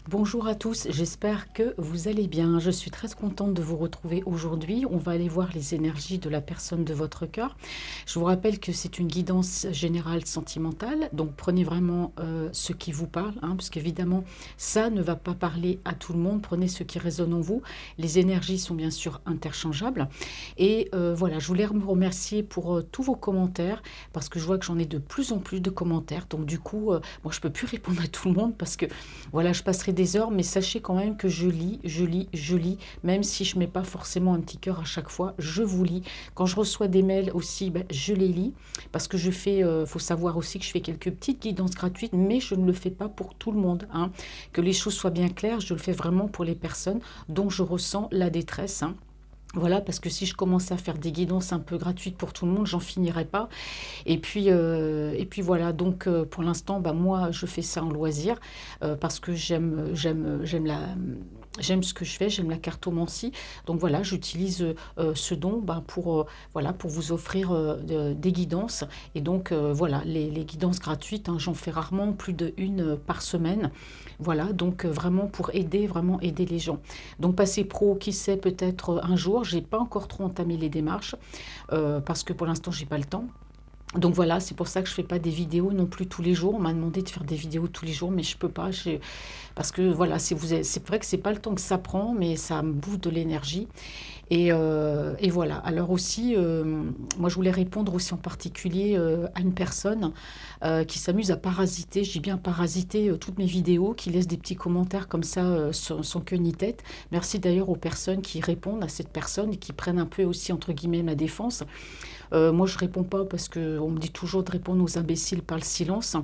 Bonjour à tous, j'espère que vous allez bien. Je suis très contente de vous retrouver aujourd'hui. On va aller voir les énergies de la personne de votre cœur. Je vous rappelle que c'est une guidance générale sentimentale, donc prenez vraiment ce qui vous parle, parce qu'évidemment, ça ne va pas parler à tout le monde. Prenez ce qui résonne en vous. Les énergies sont bien sûr interchangeables. Et voilà, je voulais vous remercier pour tous vos commentaires, parce que je vois que j'en ai de plus en plus de commentaires. Donc du coup, moi, je ne peux plus répondre à tout le monde, parce que voilà, je passerai des heures, mais sachez quand même que je lis, je lis, je lis, même si je ne mets pas forcément un petit cœur à chaque fois, je vous lis. Quand je reçois des mails aussi, ben, je les lis, parce que je fais, faut savoir aussi que je fais quelques petites guidances gratuites, mais je ne le fais pas pour tout le monde, hein. Que les choses soient bien claires, je le fais vraiment pour les personnes dont je ressens la détresse, hein. Voilà, parce que si je commençais à faire des guidances un peu gratuites pour tout le monde, j'en finirais pas. Et puis voilà, donc pour l'instant, bah, moi, je fais ça en loisir parce que j'aime ce que je fais, j'aime la cartomancie. Donc voilà, j'utilise ce don bah, voilà, pour vous offrir des guidances. Et donc voilà, les guidances gratuites, hein, j'en fais rarement plus d'une par semaine. Voilà, donc vraiment pour aider, vraiment aider les gens. Donc passer pro, qui sait, peut-être un jour. J'ai pas encore trop entamé les démarches parce que pour l'instant, j'ai pas le temps. Donc voilà, c'est pour ça que je fais pas des vidéos non plus tous les jours. On m'a demandé de faire des vidéos tous les jours, mais je peux pas. Parce que voilà, c'est vrai que c'est pas le temps que ça prend, mais ça me bouffe de l'énergie. Et voilà. Alors aussi, moi je voulais répondre aussi en particulier à une personne qui s'amuse à parasiter, je dis bien parasiter toutes mes vidéos, qui laisse des petits commentaires comme ça sans queue ni tête. Merci d'ailleurs aux personnes qui répondent à cette personne et qui prennent un peu aussi entre guillemets ma défense. Moi, je réponds pas parce qu'on me dit toujours de répondre aux imbéciles par le silence.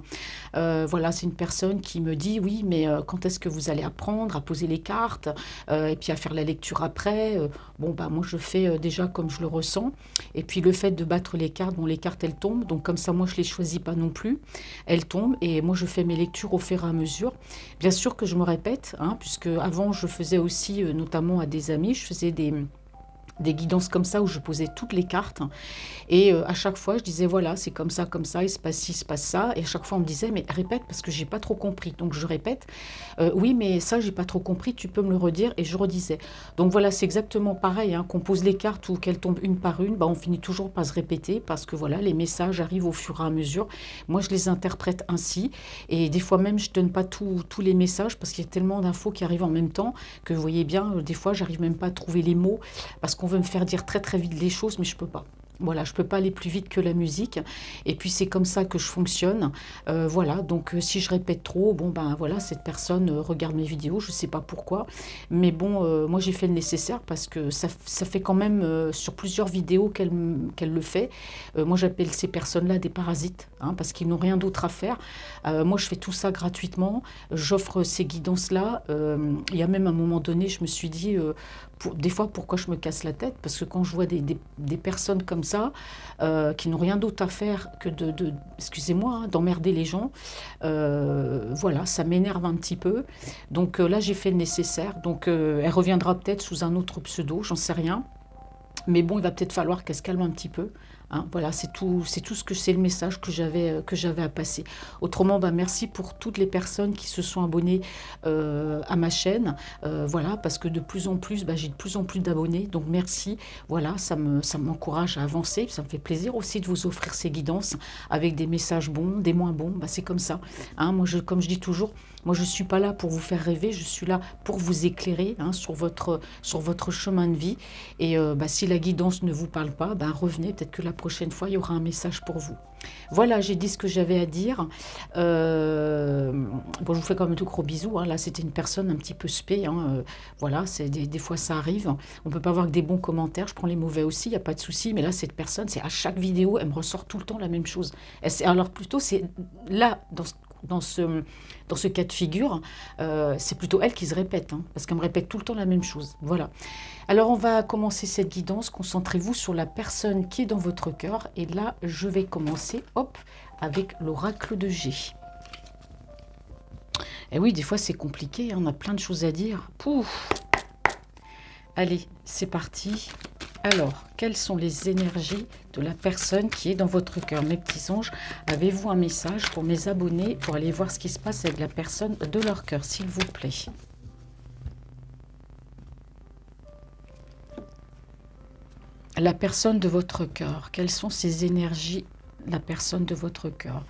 Voilà, c'est une personne qui me dit, oui, mais quand est-ce que vous allez apprendre à poser les cartes et puis à faire la lecture après. Bon, bah moi, je fais déjà comme je le ressens. Et puis le fait de battre les cartes, bon, les cartes, elles tombent. Donc comme ça, moi, je les choisis pas non plus. Elles tombent et moi, je fais mes lectures au fur et à mesure. Bien sûr que je me répète, hein, puisque avant, je faisais aussi, notamment à des amis, je faisais des guidances comme ça où je posais toutes les cartes. Et à chaque fois, je disais, voilà, c'est comme ça, il se passe ci, il se passe ça. Et à chaque fois, on me disait, mais répète parce que j'ai pas trop compris. Donc je répète, oui, mais ça, j'ai pas trop compris, tu peux me le redire. Et je redisais. Donc voilà, c'est exactement pareil, hein, qu'on pose les cartes ou qu'elles tombent une par une, bah, on finit toujours par se répéter parce que voilà, les messages arrivent au fur et à mesure. Moi, je les interprète ainsi. Et des fois même, je donne pas tous les messages parce qu'il y a tellement d'infos qui arrivent en même temps que vous voyez bien, des fois, j'arrive même pas à trouver les mots parce qu'on veut me faire dire très très vite les choses, mais je peux pas. Voilà, je ne peux pas aller plus vite que la musique. Et puis c'est comme ça que je fonctionne. Voilà, donc si je répète trop, bon ben voilà, cette personne regarde mes vidéos, je ne sais pas pourquoi. Mais bon, moi j'ai fait le nécessaire parce que ça fait quand même sur plusieurs vidéos qu'elle le fait. Moi j'appelle ces personnes-là des parasites, hein, parce qu'ils n'ont rien d'autre à faire. Moi je fais tout ça gratuitement. J'offre ces guidances-là. Il y a même un moment donné, je me suis dit, des fois pourquoi je me casse la tête, parce que quand je vois des personnes comme ça qui n'ont rien d'autre à faire que excusez-moi, hein, d'emmerder les gens, voilà, ça m'énerve un petit peu. Donc là j'ai fait le nécessaire. Donc elle reviendra peut-être sous un autre pseudo, j'en sais rien. Mais bon, il va peut-être falloir qu'elle se calme un petit peu, hein. Voilà, c'est tout ce que c'est le message que j'avais à passer. Autrement, bah, merci pour toutes les personnes qui se sont abonnées à ma chaîne. Voilà, parce que de plus en plus, bah, j'ai de plus en plus d'abonnés. Donc merci. Voilà, ça m'encourage à avancer. Ça me fait plaisir aussi de vous offrir ces guidances avec des messages bons, des moins bons. Bah, c'est comme ça, hein. Moi, comme je dis toujours, moi, je ne suis pas là pour vous faire rêver. Je suis là pour vous éclairer, hein, sur votre chemin de vie. Et bah, si la guidance ne vous parle pas, ben revenez, peut-être que la prochaine fois, il y aura un message pour vous. Voilà, j'ai dit ce que j'avais à dire. Bon, je vous fais quand même de gros bisous, hein. Là, c'était une personne un petit peu spé, hein. Voilà, des fois, ça arrive. On ne peut pas avoir que des bons commentaires. Je prends les mauvais aussi, il n'y a pas de souci. Mais là, cette personne, c'est à chaque vidéo, elle me ressort tout le temps la même chose. Alors plutôt, c'est là, dans ce, dans ce cas de figure, c'est plutôt elle qui se répète, hein, parce qu'elle me répète tout le temps la même chose. Voilà. Alors, on va commencer cette guidance. Concentrez-vous sur la personne qui est dans votre cœur. Et là, je vais commencer, hop, avec l'oracle de G. Et oui, des fois, c'est compliqué, hein, on a plein de choses à dire. Pouf. Allez, c'est parti. Alors, quelles sont les énergies de la personne qui est dans votre cœur? Mes petits anges, avez-vous un message pour mes abonnés pour aller voir ce qui se passe avec la personne de leur cœur, s'il vous plaît? La personne de votre cœur, quelles sont ces énergies, la personne de votre cœur?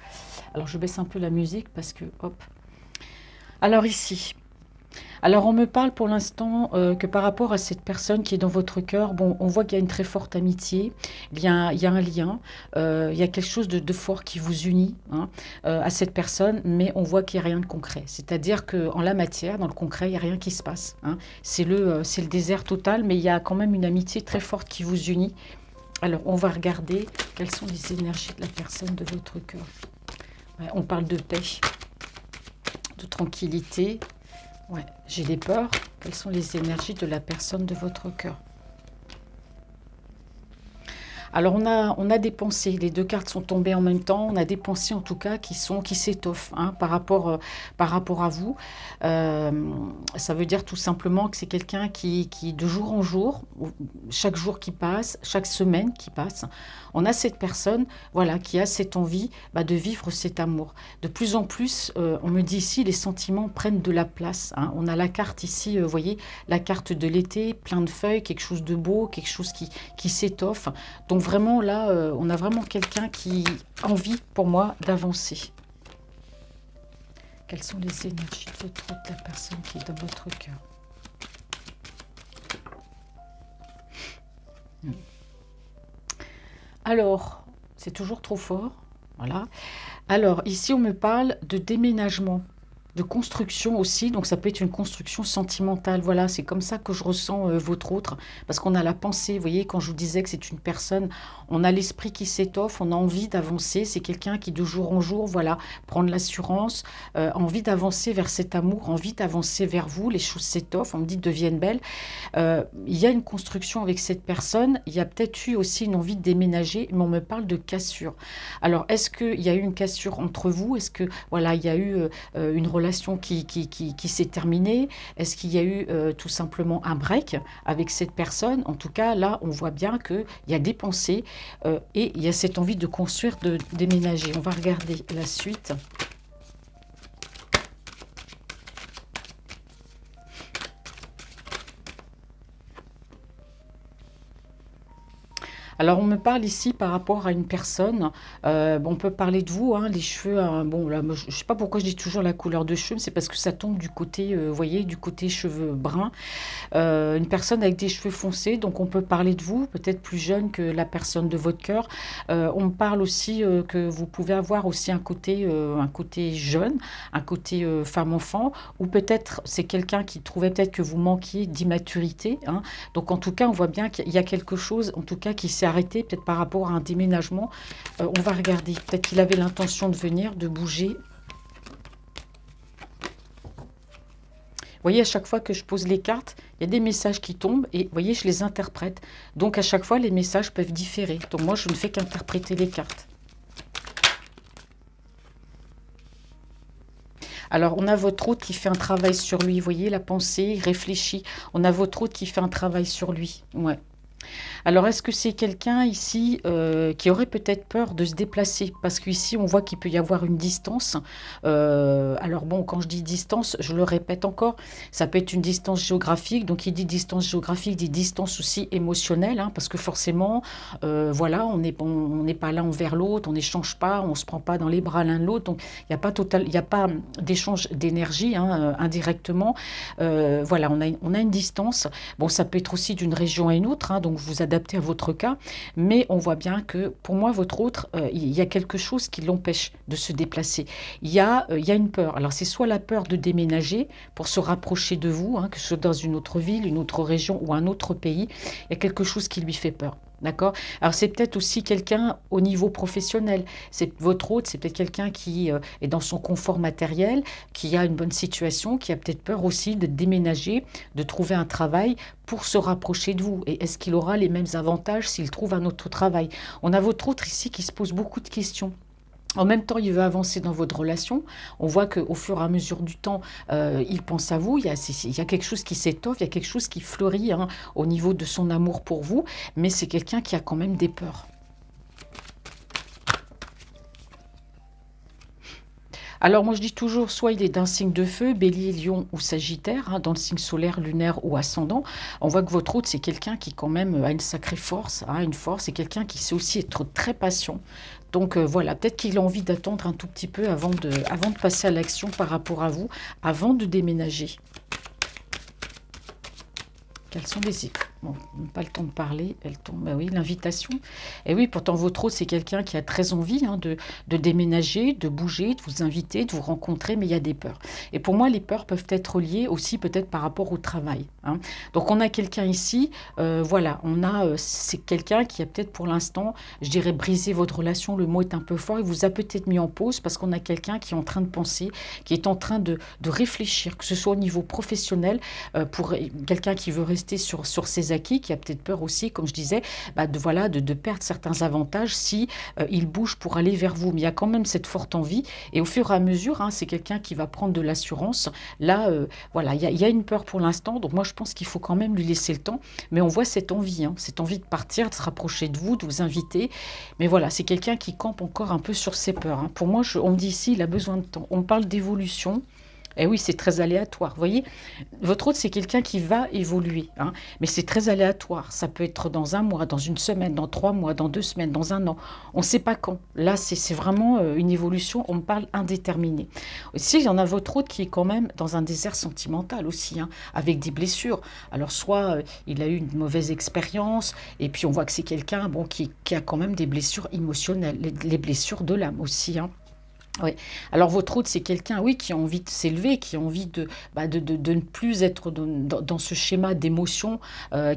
Alors, je baisse un peu la musique parce que, hop. Alors ici, alors on me parle pour l'instant que par rapport à cette personne qui est dans votre cœur, bon, on voit qu'il y a une très forte amitié, il y a un lien, il y a quelque chose de fort qui vous unit hein, à cette personne, mais on voit qu'il n'y a rien de concret. C'est-à-dire qu'en la matière, dans le concret, il n'y a rien qui se passe. Hein. C'est le désert total, mais il y a quand même une amitié très forte qui vous unit. Alors, on va regarder quelles sont les énergies de la personne de votre cœur. Ouais, on parle de paix, de tranquillité. Ouais, j'ai des peurs. Quelles sont les énergies de la personne de votre cœur? Alors, on a des pensées. Les deux cartes sont tombées en même temps. On a des pensées, en tout cas, qui s'étoffent hein, par rapport à vous. Euh, Ça veut dire tout simplement que c'est quelqu'un qui, de jour en jour, chaque jour qui passe, chaque semaine qui passe, on a cette personne voilà, qui a cette envie de vivre cet amour. De plus en plus, on me dit ici, les sentiments prennent de la place. Hein. On a la carte ici, vous voyez, la carte de l'été, plein de feuilles, quelque chose de beau, quelque chose qui s'étoffe. Donc vraiment là, on a vraiment quelqu'un qui a envie pour moi d'avancer. Quelles sont les énergies de la personne qui est dans votre cœur? Alors, c'est toujours trop fort. Voilà. Alors, ici, on me parle de déménagement, de construction aussi. Donc, ça peut être une construction sentimentale. Voilà, c'est comme ça que je ressens votre autre. Parce qu'on a la pensée, vous voyez, quand je vous disais que c'est une personne, on a l'esprit qui s'étoffe, on a envie d'avancer. C'est quelqu'un qui, de jour en jour, voilà, prend de l'assurance, envie d'avancer vers cet amour, envie d'avancer vers vous. Les choses s'étoffent, on me dit, deviennent belles. Il y a une construction avec cette personne. Il y a peut-être eu aussi une envie de déménager, mais on me parle de cassure. Alors, est-ce qu'il y a eu une cassure entre vous? Est-ce que voilà, il y a eu une relation qui s'est terminée? Est-ce qu'il y a eu tout simplement un break avec cette personne? En tout cas, là, on voit bien qu'il y a des pensées et il y a cette envie de construire, de déménager. On va regarder la suite. Alors, on me parle ici par rapport à une personne. Bon, on peut parler de vous, hein, les cheveux. Bon, là, je ne sais pas pourquoi je dis toujours la couleur de cheveux, mais c'est parce que ça tombe du côté, vous voyez, du côté cheveux bruns. Une personne avec des cheveux foncés, donc on peut parler de vous, peut-être plus jeune que la personne de votre cœur. On me parle aussi que vous pouvez avoir aussi un côté jeune, un côté femme-enfant, ou peut-être c'est quelqu'un qui trouvait peut-être que vous manquiez d'immaturité. Hein. Donc, en tout cas, on voit bien qu'il y a quelque chose, en tout cas, qui s'est arrêté, peut-être par rapport à un déménagement. On va regarder. Peut-être qu'il avait l'intention de venir, de bouger. Vous voyez, à chaque fois que je pose les cartes, il y a des messages qui tombent et vous voyez, je les interprète. Donc, à chaque fois, les messages peuvent différer. Donc, moi, je ne fais qu'interpréter les cartes. Alors, on a votre hôte qui fait un travail sur lui. Vous voyez, la pensée, il réfléchit. On a votre hôte qui fait un travail sur lui. Ouais. Alors, est-ce que c'est quelqu'un ici qui aurait peut-être peur de se déplacer? Parce qu'ici, on voit qu'il peut y avoir une distance. Alors bon, quand je dis distance, je le répète encore, ça peut être une distance géographique. Donc, il dit distance géographique, dit distance aussi émotionnelle, hein, parce que forcément, voilà, on n'est pas l'un envers l'autre, on n'échange pas, on ne se prend pas dans les bras l'un de l'autre. Donc, il n'y a pas d'échange d'énergie hein, indirectement. Voilà, on a une distance. Bon, ça peut être aussi d'une région à une autre, hein, donc vous adaptez à votre cas, mais on voit bien que pour moi, votre autre, il y a quelque chose qui l'empêche de se déplacer. Il y a une peur. Alors, c'est soit la peur de déménager pour se rapprocher de vous, hein, que ce soit dans une autre ville, une autre région ou un autre pays. Il y a quelque chose qui lui fait peur. D'accord? Alors, c'est peut-être aussi quelqu'un au niveau professionnel. C'est votre hôte, c'est peut-être quelqu'un qui est dans son confort matériel, qui a une bonne situation, qui a peut-être peur aussi de déménager, de trouver un travail pour se rapprocher de vous. Et est-ce qu'il aura les mêmes avantages s'il trouve un autre travail? On a votre autre ici qui se pose beaucoup de questions. En même temps, il veut avancer dans votre relation. On voit qu'au fur et à mesure du temps, il pense à vous. Il y a quelque chose qui s'étoffe, il y a quelque chose qui fleurit hein, au niveau de son amour pour vous. Mais c'est quelqu'un qui a quand même des peurs. Alors moi je dis toujours, soit il est d'un signe de feu, bélier, lion ou sagittaire, hein, dans le signe solaire, lunaire ou ascendant. On voit que votre hôte, c'est quelqu'un qui quand même a une sacrée force, hein, une force, c'est quelqu'un qui sait aussi être très patient. Donc voilà, peut-être qu'il a envie d'attendre un tout petit peu avant de passer à l'action par rapport à vous, avant de déménager. Quels sont les... Bon, pas le temps de parler, elle tombe. Bah oui, l'invitation. Et oui, pourtant votre hôte, c'est quelqu'un qui a très envie hein, de déménager, de bouger, de vous inviter, de vous rencontrer, mais il y a des peurs. Et pour moi, les peurs peuvent être liées aussi peut-être par rapport au travail. Hein. Donc on a quelqu'un ici, voilà, c'est quelqu'un qui a peut-être pour l'instant, je dirais, brisé votre relation, le mot est un peu fort, il vous a peut-être mis en pause parce qu'on a quelqu'un qui est en train de penser, qui est en train de réfléchir, que ce soit au niveau professionnel, pour quelqu'un qui veut rester sur ses acquis, qui a peut-être peur aussi, comme je disais, bah voilà, de perdre certains avantages si il bouge pour aller vers vous. Mais il y a quand même cette forte envie. Et au fur et à mesure, hein, c'est quelqu'un qui va prendre de l'assurance. Là, voilà, il y a une peur pour l'instant. Donc moi, je pense qu'il faut quand même lui laisser le temps. Mais on voit hein, cette envie de partir, de se rapprocher de vous, de vous inviter. Mais voilà, c'est quelqu'un qui campe encore un peu sur ses peurs. Hein. Pour moi, on me dit ici, il a besoin de temps. On parle d'évolution. Et oui, c'est très aléatoire. Vous voyez, votre hôte, c'est quelqu'un qui va évoluer, hein, mais c'est très aléatoire. Ça peut être dans un mois, dans une semaine, dans 3 mois, dans 2 semaines, dans un an. On ne sait pas quand. Là, c'est vraiment une évolution, on me parle indéterminée. Ici, il y en a votre hôte qui est quand même dans un désert sentimental aussi, hein, avec des blessures. Alors, soit il a eu une mauvaise expérience, et puis on voit que c'est quelqu'un bon, qui a quand même des blessures émotionnelles, les blessures de l'âme aussi, hein. Oui. Alors votre hôte, c'est quelqu'un, oui, qui a envie de s'élever, qui a envie de ne plus être dans ce schéma d'émotion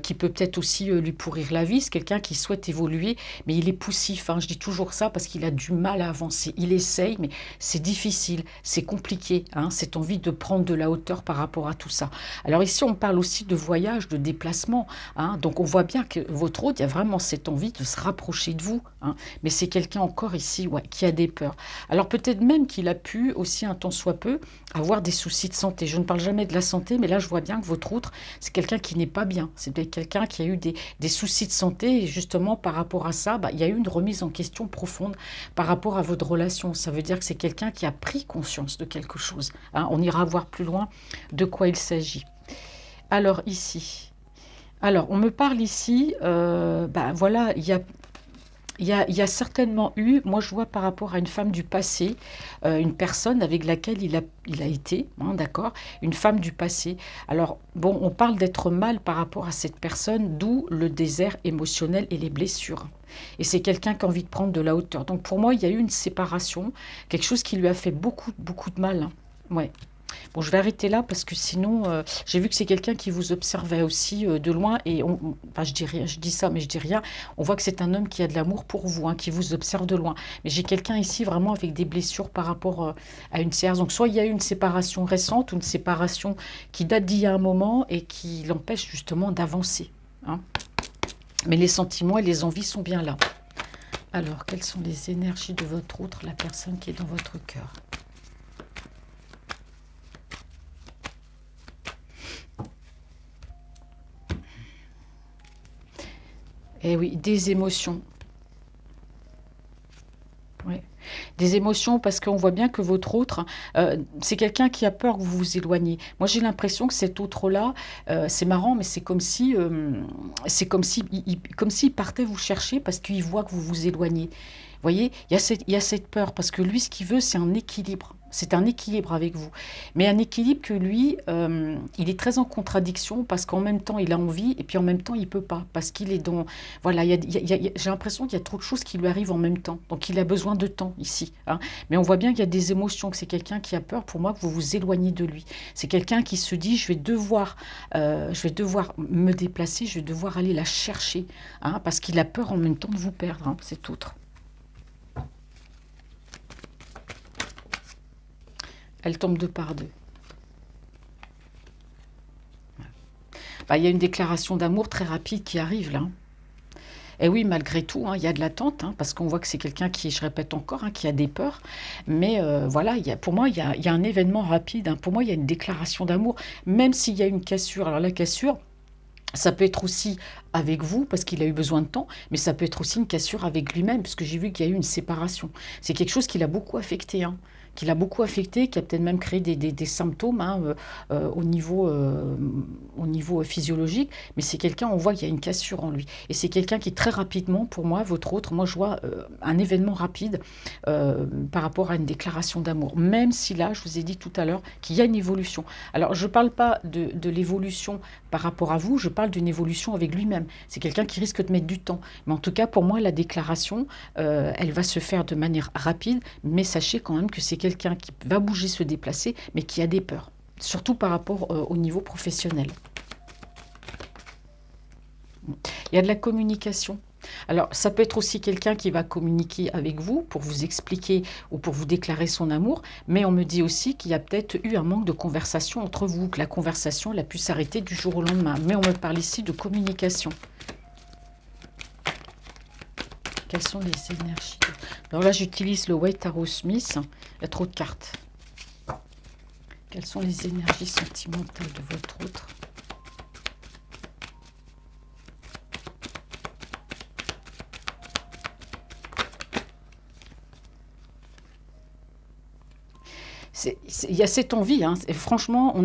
qui peut peut-être aussi lui pourrir la vie. C'est quelqu'un qui souhaite évoluer, mais il est poussif. Hein. Je dis toujours ça parce qu'il a du mal à avancer. Il essaye, mais c'est difficile, c'est compliqué. Hein. Cette envie de prendre de la hauteur par rapport à tout ça. Alors ici, on parle aussi de voyage, de déplacement. Hein. Donc on voit bien que votre hôte, il y a vraiment cette envie de se rapprocher de vous. Hein. Mais c'est quelqu'un encore ici ouais, qui a des peurs. Alors peut-être même qu'il a pu aussi un tant soit peu avoir des soucis de santé. Je ne parle jamais de la santé, mais là je vois bien que votre autre, c'est quelqu'un qui n'est pas bien. C'est quelqu'un qui a eu des soucis de santé et justement par rapport à ça, il y a eu une remise en question profonde par rapport à votre relation. Ça veut dire que c'est quelqu'un qui a pris conscience de quelque chose. Hein. On ira voir plus loin de quoi il s'agit. Alors ici, on me parle ici, voilà, il y a certainement eu, moi je vois par rapport à une femme du passé, une personne avec laquelle il a été, hein, d'accord, une femme du passé. Alors, bon, on parle d'être mal par rapport à cette personne, d'où le désert émotionnel et les blessures. Et c'est quelqu'un qui a envie de prendre de la hauteur. Donc pour moi, il y a eu une séparation, quelque chose qui lui a fait beaucoup, beaucoup de mal. Hein. Ouais. Bon, je vais arrêter là parce que sinon, j'ai vu que c'est quelqu'un qui vous observait aussi de loin et enfin, je dis rien, je dis ça, mais je dis rien. On voit que c'est un homme qui a de l'amour pour vous, hein, qui vous observe de loin. Mais j'ai quelqu'un ici vraiment avec des blessures par rapport à une séance. Donc, soit il y a eu une séparation récente ou une séparation qui date d'il y a un moment et qui l'empêche justement d'avancer. Hein. Mais les sentiments et les envies sont bien là. Alors, quelles sont les énergies de votre autre, la personne qui est dans votre cœur ? Eh oui, des émotions. Ouais. Des émotions parce qu'on voit bien que votre autre, c'est quelqu'un qui a peur que vous vous éloigniez. Moi, j'ai l'impression que cet autre-là, c'est marrant, mais comme si, comme s'il partait vous chercher parce qu'il voit que vous vous éloignez. Vous voyez, il y a cette peur parce que lui, ce qu'il veut, c'est un équilibre. C'est un équilibre avec vous. Mais un équilibre que lui, il est très en contradiction parce qu'en même temps, il a envie et puis en même temps, il ne peut pas. Parce qu'il est dans... Voilà, j'ai l'impression qu'il y a trop de choses qui lui arrivent en même temps. Donc, il a besoin de temps ici. Hein. Mais on voit bien qu'il y a des émotions, que c'est quelqu'un qui a peur pour moi que vous vous éloignez de lui. C'est quelqu'un qui se dit, je vais devoir me déplacer, je vais devoir aller la chercher. Hein, parce qu'il a peur en même temps de vous perdre. Hein, c'est autre. Elle tombe deux par deux. Il y a une déclaration d'amour très rapide qui arrive là. Et oui, malgré tout, hein, il y a de l'attente, hein, parce qu'on voit que c'est quelqu'un qui, je répète encore, hein, qui a des peurs. Mais voilà, pour moi, il y a un événement rapide, hein. Pour moi, il y a une déclaration d'amour, même s'il y a une cassure. Alors la cassure, ça peut être aussi avec vous, parce qu'il a eu besoin de temps, mais ça peut être aussi une cassure avec lui-même, parce que j'ai vu qu'il y a eu une séparation. C'est quelque chose qui l'a beaucoup affecté, hein, qui l'a beaucoup affecté, qui a peut-être même créé des symptômes, hein, au niveau physiologique, mais c'est quelqu'un, on voit qu'il y a une cassure en lui. Et c'est quelqu'un qui très rapidement, pour moi, votre autre, moi je vois un événement rapide par rapport à une déclaration d'amour, même si là, je vous ai dit tout à l'heure qu'il y a une évolution. Alors, je ne parle pas de l'évolution par rapport à vous, je parle d'une évolution avec lui-même. C'est quelqu'un qui risque de mettre du temps. Mais en tout cas, pour moi, la déclaration, elle va se faire de manière rapide, mais sachez quand même que c'est quelqu'un qui va bouger, se déplacer, mais qui a des peurs, surtout par rapport au niveau professionnel. Il y a de la communication. Alors, ça peut être aussi quelqu'un qui va communiquer avec vous pour vous expliquer ou pour vous déclarer son amour, mais on me dit aussi qu'il y a peut-être eu un manque de conversation entre vous, que la conversation elle a pu s'arrêter du jour au lendemain. Mais on me parle ici de communication. Quelles sont les énergies? Alors là, j'utilise le White Tarot Smith. Il y a trop de cartes. Quelles sont les énergies sentimentales de votre autre? Il y a cette envie, hein. Et franchement,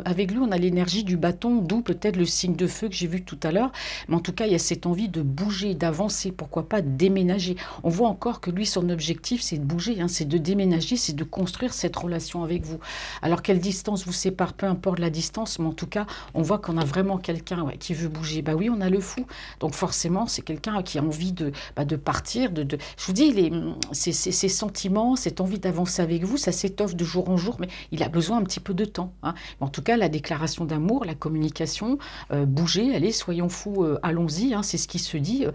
avec lui, on a l'énergie du bâton, d'où peut-être le signe de feu que j'ai vu tout à l'heure. Mais en tout cas, il y a cette envie de bouger, d'avancer, pourquoi pas déménager. On voit encore que lui, son objectif, c'est de bouger, hein, c'est de déménager, c'est de construire cette relation avec vous. Alors, quelle distance vous sépare, peu importe la distance, mais en tout cas, on voit qu'on a vraiment quelqu'un qui veut bouger. Bah oui, on a le fou. Donc forcément, c'est quelqu'un qui a envie de partir. Je vous dis, ces sentiments, cette envie d'avancer avec vous, ça s'étoffe de jour en jour, mais il a besoin un petit peu de temps, hein. En tout cas, la déclaration d'amour, la communication, bouger, allez, soyons fous, allons-y, hein, c'est ce qui se dit.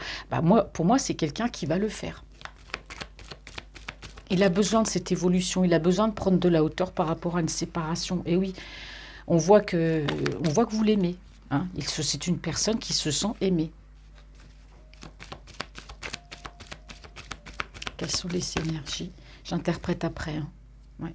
Pour moi, c'est quelqu'un qui va le faire. Il a besoin de cette évolution, il a besoin de prendre de la hauteur par rapport à une séparation. Et oui, on voit que vous l'aimez, hein. C'est une personne qui se sent aimée. Quelles sont les énergies? J'interprète après, hein. Ouais.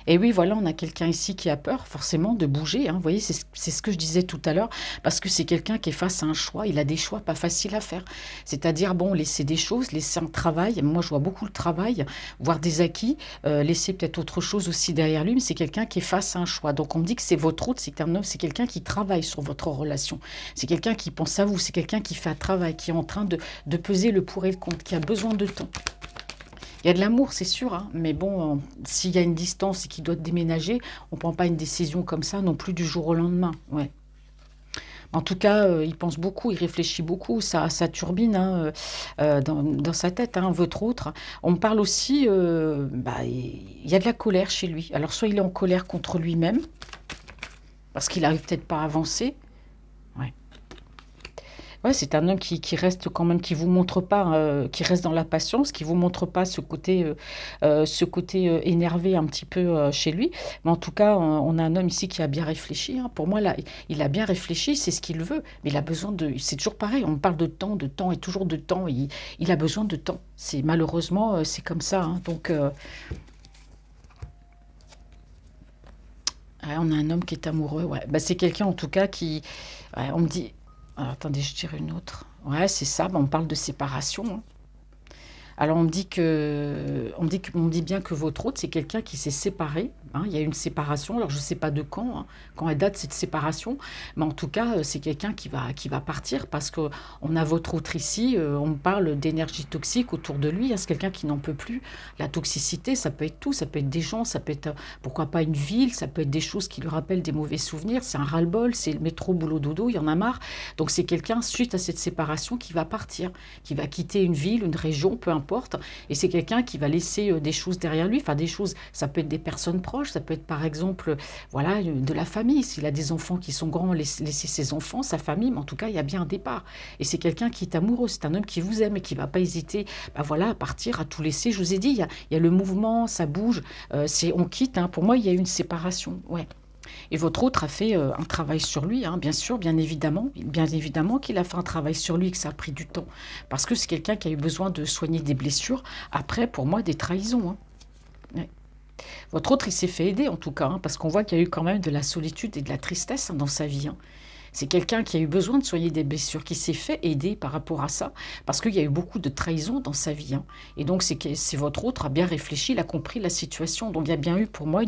Et oui, voilà, on a quelqu'un ici qui a peur forcément de bouger, hein. Vous voyez, c'est ce que je disais tout à l'heure, parce que c'est quelqu'un qui est face à un choix. Il a des choix pas faciles à faire. C'est-à-dire, bon, laisser des choses, laisser un travail. Moi, je vois beaucoup le travail, voir des acquis, laisser peut-être autre chose aussi derrière lui, mais c'est quelqu'un qui est face à un choix. Donc, on me dit que c'est votre autre, c'est un homme, c'est quelqu'un qui travaille sur votre relation. C'est quelqu'un qui pense à vous, c'est quelqu'un qui fait un travail, qui est en train de peser le pour et le contre, qui a besoin de temps. Il y a de l'amour, c'est sûr, hein, mais bon, s'il y a une distance et qu'il doit déménager, on ne prend pas une décision comme ça non plus du jour au lendemain. Ouais. En tout cas, il pense beaucoup, il réfléchit beaucoup, ça turbine, hein, dans sa tête, hein, votre autre. On me parle aussi, il y a de la colère chez lui. Alors, soit il est en colère contre lui-même, parce qu'il n'arrive peut-être pas à avancer. Ouais. Ouais, c'est un homme qui reste quand même, qui vous montre pas, qui reste dans la patience, qui vous montre pas ce côté énervé un petit peu chez lui. Mais en tout cas, on a un homme ici qui a bien réfléchi, hein. Pour moi, là, il a bien réfléchi, c'est ce qu'il veut. Mais il a besoin de. C'est toujours pareil, on parle de temps et toujours de temps. Il a besoin de temps. C'est malheureusement, c'est comme ça, hein. Donc, ouais, on a un homme qui est amoureux. Ouais. Bah, c'est quelqu'un en tout cas qui. Ouais, on me dit. Alors, attendez, je dirais une autre. Ouais, c'est ça. Bah, on parle de séparation, hein. Alors on me dit bien que votre hôte, c'est quelqu'un qui s'est séparé, hein. Il y a eu une séparation. Alors je ne sais pas de quand, hein, quand elle date cette séparation, mais en tout cas, c'est quelqu'un qui va partir parce que on a votre autre ici. On me parle d'énergie toxique autour de lui, hein. C'est quelqu'un qui n'en peut plus. La toxicité, ça peut être tout, ça peut être des gens, ça peut être pourquoi pas une ville, ça peut être des choses qui lui rappellent des mauvais souvenirs. C'est un ras-le-bol, c'est le métro boulot dodo, il y en a marre. Donc c'est quelqu'un suite à cette séparation qui va partir, qui va quitter une ville, une région, peu importe. Et c'est quelqu'un qui va laisser des choses derrière lui. Enfin, des choses, ça peut être des personnes proches, ça peut être par exemple, voilà, de la famille. S'il a des enfants qui sont grands, laisser ses enfants, sa famille, mais en tout cas, il y a bien un départ. Et c'est quelqu'un qui est amoureux, c'est un homme qui vous aime et qui ne va pas hésiter, voilà, à partir, à tout laisser. Je vous ai dit, il y a le mouvement, ça bouge, on quitte, hein. Pour moi, il y a une séparation, ouais. Et votre autre a fait un travail sur lui, hein, bien sûr, bien évidemment qu'il a fait un travail sur lui et que ça a pris du temps. Parce que c'est quelqu'un qui a eu besoin de soigner des blessures, après, pour moi, des trahisons. Hein. Ouais. Votre autre, il s'est fait aider, en tout cas, hein, parce qu'on voit qu'il y a eu quand même de la solitude et de la tristesse, hein, dans sa vie. Hein. C'est quelqu'un qui a eu besoin de soigner des blessures, qui s'est fait aider par rapport à ça, parce qu'il y a eu beaucoup de trahison dans sa vie. Hein. Et donc, c'est votre autre a bien réfléchi, il a compris la situation. Donc, il y a bien eu pour moi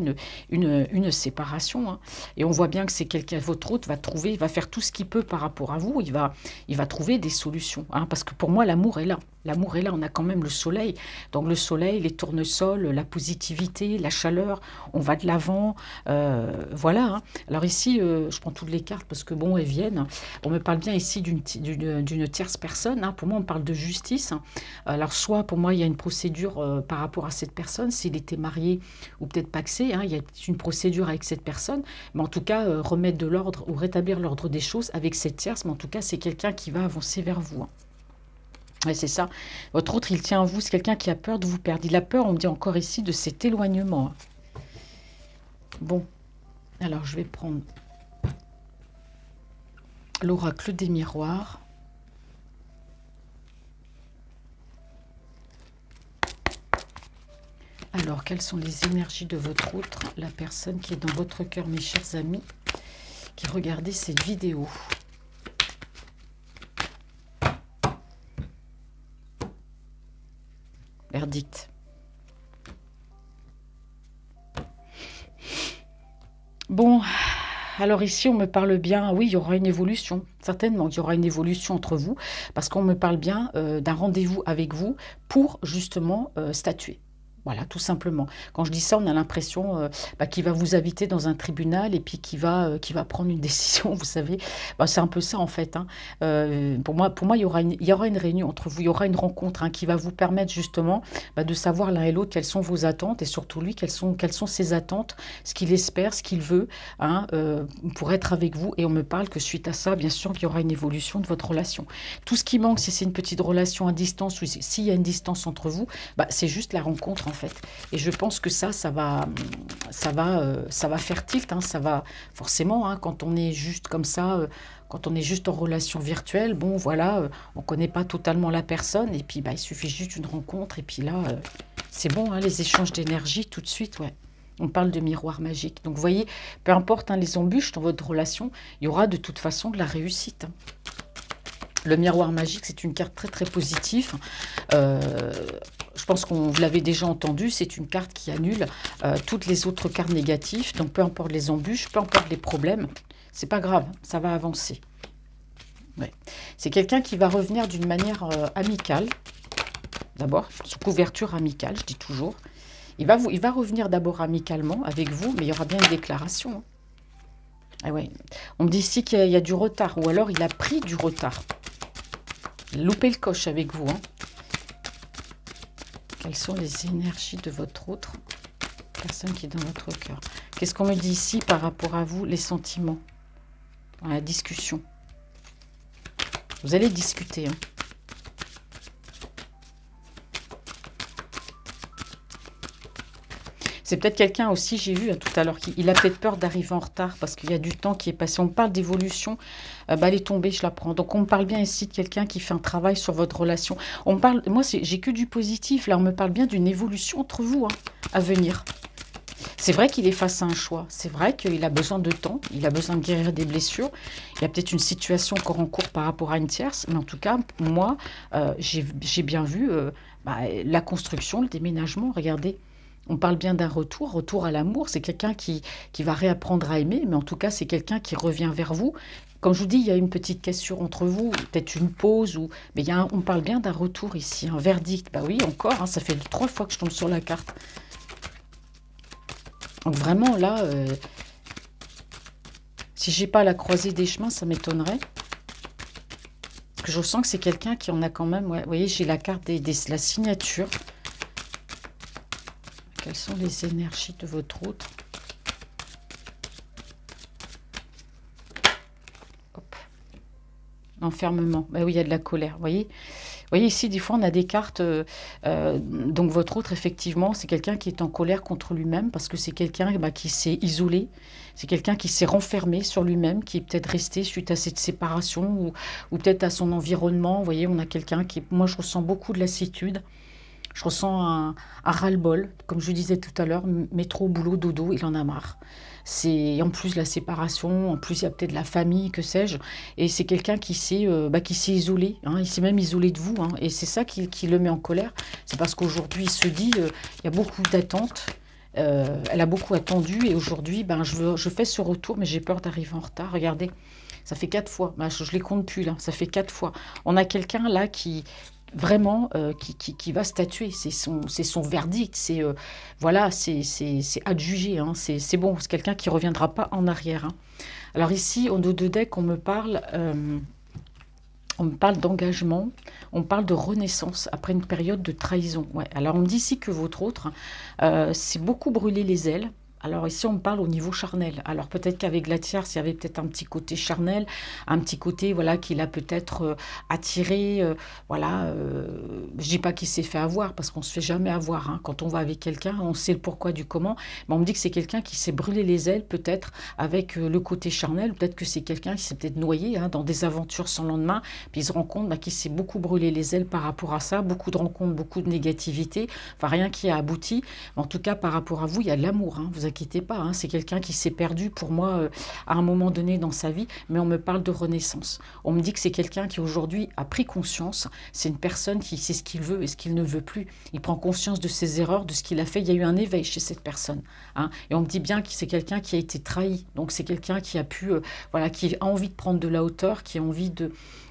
une séparation. Hein. Et on voit bien que c'est quelqu'un, votre autre va trouver, il va faire tout ce qu'il peut par rapport à vous, il va trouver des solutions. Hein, parce que pour moi, l'amour est là. L'amour est là, on a quand même le soleil. Donc le soleil, les tournesols, la positivité, la chaleur, on va de l'avant. Voilà. Hein. Alors ici, je prends toutes les cartes parce que bon, elles viennent. On me parle bien ici d'une tierce personne. Hein. Pour moi, on parle de justice. Hein. Alors soit pour moi, il y a une procédure par rapport à cette personne, s'il était marié ou peut-être pacsé. Hein, il y a une procédure avec cette personne. Mais en tout cas, remettre de l'ordre ou rétablir l'ordre des choses avec cette tierce. Mais en tout cas, c'est quelqu'un qui va avancer vers vous. Hein. Ouais, c'est ça. Votre autre, il tient à vous. C'est quelqu'un qui a peur de vous perdre. Il a peur, on me dit encore ici, de cet éloignement. Hein. Bon, alors je vais prendre l'oracle des miroirs. Alors, quelles sont les énergies de votre autre, la personne qui est dans votre cœur, mes chers amis, qui regardez cette vidéo? Verdict. Bon, alors ici, on me parle bien, oui, il y aura une évolution, certainement, il y aura une évolution entre vous, parce qu'on me parle bien d'un rendez-vous avec vous pour justement statuer. Voilà, tout simplement. Quand je dis ça, on a l'impression qu'il va vous inviter dans un tribunal et puis qu'il va prendre une décision, vous savez. C'est un peu ça, en fait. Hein. Pour moi il y aura une réunion entre vous, il y aura une rencontre hein, qui va vous permettre justement de savoir l'un et l'autre quelles sont vos attentes et surtout lui, quelles sont ses attentes, ce qu'il espère, ce qu'il veut hein, pour être avec vous. Et on me parle que suite à ça, bien sûr, qu'il y aura une évolution de votre relation. Tout ce qui manque, si c'est une petite relation à distance ou s'il y a une distance entre vous, c'est juste la rencontre en fait. Et je pense que ça va faire tilt. Hein, ça va forcément, hein, quand on est juste comme ça, quand on est juste en relation virtuelle, bon voilà, on ne connaît pas totalement la personne et puis il suffit juste d'une rencontre et puis là, c'est bon, hein, les échanges d'énergie tout de suite, ouais. On parle de miroir magique. Donc vous voyez, peu importe hein, les embûches dans votre relation, il y aura de toute façon de la réussite. Hein. Le miroir magique, c'est une carte très très positive. Je pense qu'on vous l'avez déjà entendu, c'est une carte qui annule toutes les autres cartes négatives. Donc peu importe les embûches, peu importe les problèmes, c'est pas grave, ça va avancer. Ouais. C'est quelqu'un qui va revenir d'une manière amicale. D'abord, sous couverture amicale, je dis toujours. Il va revenir d'abord amicalement avec vous, mais il y aura bien une déclaration. Hein. Ah ouais. On me dit ici qu'il y a du retard, ou alors il a pris du retard. Loupé le coche avec vous. Hein. Quelles sont les énergies de votre autre personne qui est dans votre cœur? Qu'est-ce qu'on me dit ici par rapport à vous, les sentiments? La discussion. Vous allez discuter. Hein. C'est peut-être quelqu'un aussi, j'ai vu tout à l'heure, il a peut-être peur d'arriver en retard parce qu'il y a du temps qui est passé. On parle d'évolution, elle est tombée, je la prends. Donc on me parle bien ici de quelqu'un qui fait un travail sur votre relation. On me parle, moi j'ai que du positif, là on me parle bien d'une évolution entre vous hein, à venir. C'est vrai qu'il est face à un choix, c'est vrai qu'il a besoin de temps, il a besoin de guérir des blessures. Il y a peut-être une situation encore en cours par rapport à une tierce, mais en tout cas, moi, j'ai bien vu la construction, le déménagement, regardez. On parle bien d'un retour à l'amour. C'est quelqu'un qui va réapprendre à aimer, mais en tout cas, c'est quelqu'un qui revient vers vous. Comme je vous dis, il y a une petite cassure entre vous, peut-être une pause, mais on parle bien d'un retour ici, un verdict. Bah oui, encore, hein, ça fait 3 fois que je tombe sur la carte. Donc vraiment, là, si j'ai pas la croisée des chemins, ça m'étonnerait. Parce que je sens que c'est quelqu'un qui en a quand même... Ouais, vous voyez, j'ai la carte la signature. Quelles sont les énergies de votre autre? Hop. Enfermement. Bah oui, il y a de la colère, vous voyez? voyez, ici, des fois, on a des cartes. Donc, votre autre, effectivement, c'est quelqu'un qui est en colère contre lui-même parce que c'est quelqu'un bah, qui s'est isolé. C'est quelqu'un qui s'est renfermé sur lui-même, qui est peut-être resté suite à cette séparation ou peut-être à son environnement. Vous voyez, on a quelqu'un qui. Moi, je ressens beaucoup de lassitude. Je ressens un ras-le-bol, comme je vous disais tout à l'heure, métro, boulot, dodo, il en a marre. C'est en plus la séparation, en plus il y a peut-être la famille, que sais-je, et c'est quelqu'un qui s'est isolé, hein, il s'est même isolé de vous, hein, et c'est ça qui le met en colère. C'est parce qu'aujourd'hui il se dit, il y a beaucoup d'attentes, elle a beaucoup attendu, et aujourd'hui, ben, je fais ce retour, mais j'ai peur d'arriver en retard. Regardez, ça fait 4 fois, ben, je les compte plus là, ça fait 4 fois. On a quelqu'un là qui vraiment qui va statuer, c'est son verdict, c'est voilà, c'est adjugé, hein, c'est bon, c'est quelqu'un qui reviendra pas en arrière, hein. Alors ici, au dos de deck, on me parle d'engagement, on parle de renaissance après une période de trahison. Ouais. Alors on me dit ici que votre autre, c'est beaucoup brûler les ailes. Alors ici, on me parle au niveau charnel. Alors peut-être qu'avec la tierce, il y avait peut-être un petit côté charnel, un petit côté voilà qu'il a peut-être attiré. Voilà, je dis pas qu'il s'est fait avoir parce qu'on se fait jamais avoir, hein. Quand on va avec quelqu'un, on sait le pourquoi du comment. Mais on me dit que c'est quelqu'un qui s'est brûlé les ailes peut-être avec le côté charnel. Peut-être que c'est quelqu'un qui s'est peut-être noyé, hein, dans des aventures sans lendemain. Puis il se rend compte bah, qu'il s'est beaucoup brûlé les ailes par rapport à ça. Beaucoup de rencontres, beaucoup de négativité. Enfin rien qui a abouti. En tout cas, par rapport à vous, il y a de l'amour, hein, vous inquiétez pas, hein, c'est quelqu'un qui s'est perdu pour moi à un moment donné dans sa vie, mais on me parle de renaissance. On me dit que c'est quelqu'un qui aujourd'hui a pris conscience, c'est une personne qui sait ce qu'il veut et ce qu'il ne veut plus. Il prend conscience de ses erreurs, de ce qu'il a fait. Il y a eu un éveil chez cette personne, hein, et on me dit bien que c'est quelqu'un qui a été trahi. Donc c'est quelqu'un qui a pu, voilà, qui a envie de prendre de la hauteur, qui a envie